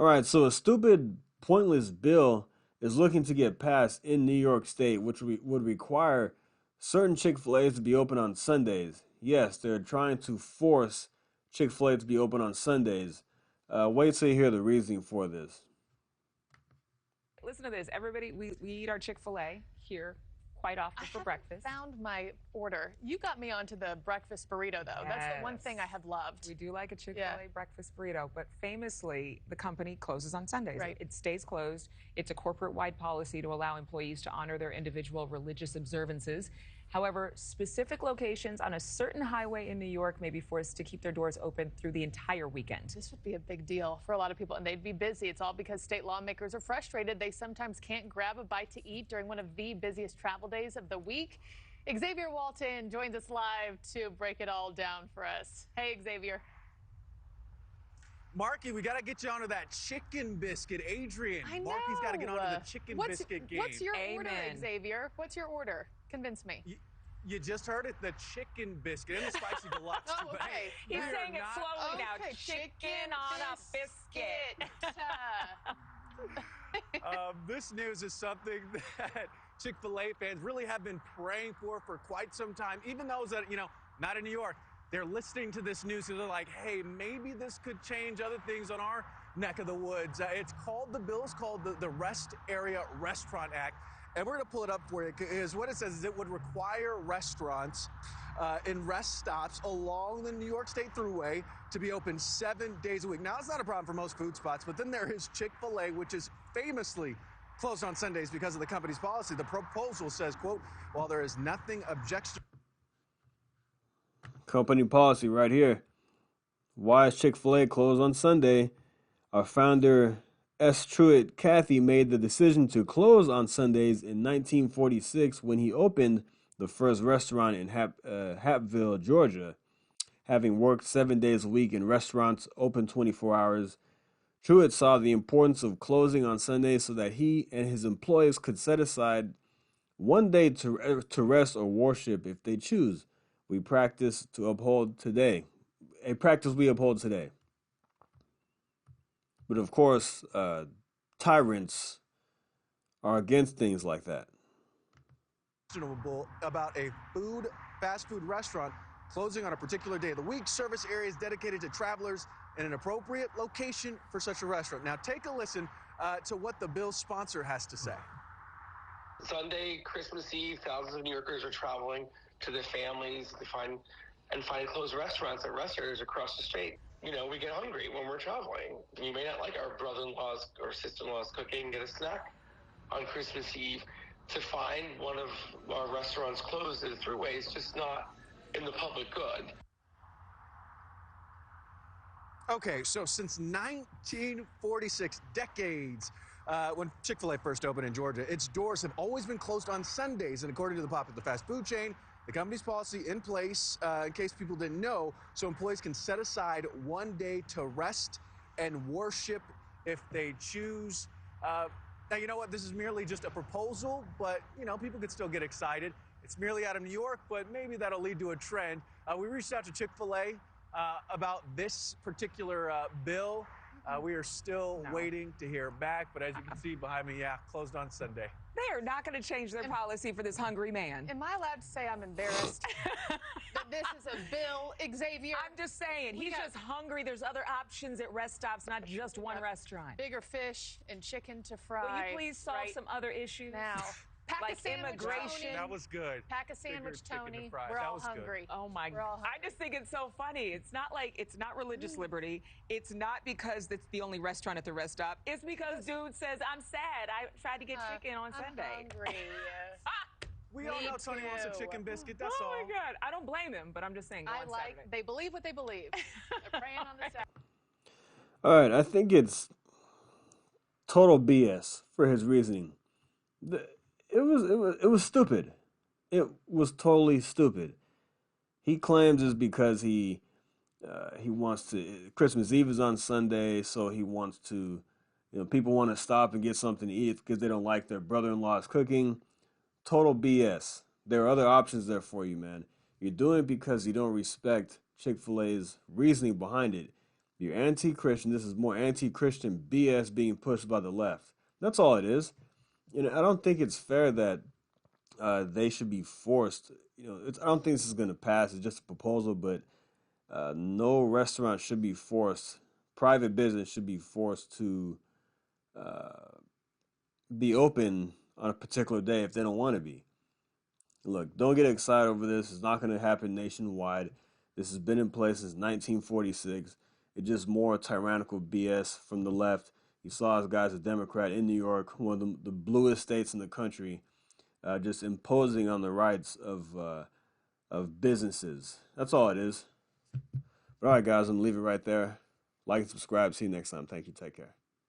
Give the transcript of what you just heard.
All right, so a stupid, pointless bill is looking to get passed in New York State, which would require certain Chick-fil-A's to be open on Sundays. Yes, they're trying to force Chick-fil-A to be open on Sundays. Wait till you hear the reasoning for this. Listen to this, everybody. We eat our Chick-fil-A here quite I often for haven't breakfast. found my order. You got me onto the breakfast burrito, though. That's the one thing I have loved. We do like a Chick-fil-A breakfast burrito, but famously, the company closes on Sundays. Right. It stays closed. It's a corporate-wide policy to allow employees to honor their individual religious observances. However, specific locations on a certain highway in New York may be forced to keep their doors open through the entire weekend. This would be a big deal for a lot of people, and they'd be busy. It's all because state lawmakers are frustrated. They sometimes can't grab a bite to eat during one of the busiest travel days of the week. Xavier Walton joins us live to break it all down for us. Hey, Xavier. Marky, we got to get you onto that chicken biscuit. Adrian, I know. Marky's got to get onto the chicken biscuit game. What's your order, Amen. Xavier? What's your order? Convince me. You just heard it, the chicken biscuit and the spicy deluxe. Oh, okay. He's We are saying it not- slowly now. Okay, Chicken on a biscuit. This news is something that Chick-fil-A fans really have been praying for quite some time. Even those that, not in New York, they're listening to this news and they're like, hey, maybe this could change other things on our neck of the woods. The bill is called the Rest Area Restaurant Act. And we're going to pull it up for you because what it says is it would require restaurants in rest stops along the New York State Thruway to be open 7 days a week. Now, it's not a problem for most food spots, but then there is Chick-fil-A, which is famously closed on Sundays because of the company's policy. The proposal says, quote, while there is nothing objectionable. Company policy right here. Why is Chick-fil-A closed on Sunday? Our founder, S. Truett Cathy, made the decision to close on Sundays in 1946 when he opened the first restaurant in Hapville, Georgia. Having worked 7 days a week in restaurants open 24 hours, Truett saw the importance of closing on Sundays so that he and his employees could set aside one day to rest or worship if they choose. We practice to uphold today, a practice we uphold today. But of course, tyrants are against things like that. About a fast food restaurant closing on a particular day of the week. Service areas dedicated to travelers in an appropriate location for such a restaurant. Now, take a listen to what the bill's sponsor has to say. Sunday, Christmas Eve, thousands of New Yorkers are traveling to their families to find closed restaurants at rest areas across the state. We get hungry when we're traveling. You may not like our brother-in-law's or sister-in-law's cooking, get a snack on Christmas Eve. To find one of our restaurants closed at the Thruway is just not in the public good. Okay, so since 1946, decades, when Chick-fil-A first opened in Georgia, its doors have always been closed on Sundays. And according to the popular fast food chain, the company's policy in place, in case people didn't know, so employees can set aside one day to rest and worship if they choose. Now, you know what? This is merely just a proposal, but, people could still get excited. It's merely out of New York, but maybe that'll lead to a trend. We reached out to Chick-fil-A about this particular bill. We are still waiting to hear back, but as you can see behind me, closed on Sunday. They are not going to change their policy for this hungry man. Am I allowed to say I'm embarrassed that this is a bill, Xavier? I'm just saying, he's just hungry. There's other options at rest stops, not just one restaurant. Bigger fish and chicken to fry. Will you please solve some other issues? Now, pack like a sandwich, immigration. Tony. That was good. Pack a sandwich, Bigger chicken to Tony. fry. We're That all was good. hungry. Oh my God. I just think it's so funny. It's not religious liberty. It's not because it's the only restaurant at the rest stop. It's because dude says, I'm sad. I tried to get chicken on Sunday. Hungry. We all know Tony wants a chicken biscuit, that's all. Oh my God. I don't blame him, but I'm just saying go on Saturday. They believe what they believe. They're praying on the Saturday. All right, I think it's total BS for his reasoning. It was stupid. It was totally stupid. He claims it's because he wants to. Christmas Eve is on Sunday, so he wants to. People want to stop and get something to eat because they don't like their brother-in-law's cooking. Total BS. There are other options there for you, man. You're doing it because you don't respect Chick-fil-A's reasoning behind it. You're anti-Christian. This is more anti-Christian BS being pushed by the left. That's all it is. I don't think it's fair that they should be forced. I don't think this is going to pass. It's just a proposal, but no restaurant should be forced. Private business should be forced to uh, be open on a particular day if they don't want to be. Look, don't get excited over this. It's not going to happen nationwide. This has been in place since 1946. It's just more tyrannical BS from the left. You saw us guys, a Democrat in New York, one of the bluest states in the country, just imposing on the rights of businesses. That's all it is. But all right, guys, I'm going to leave it right there. Like and subscribe. See you next time. Thank you. Take care.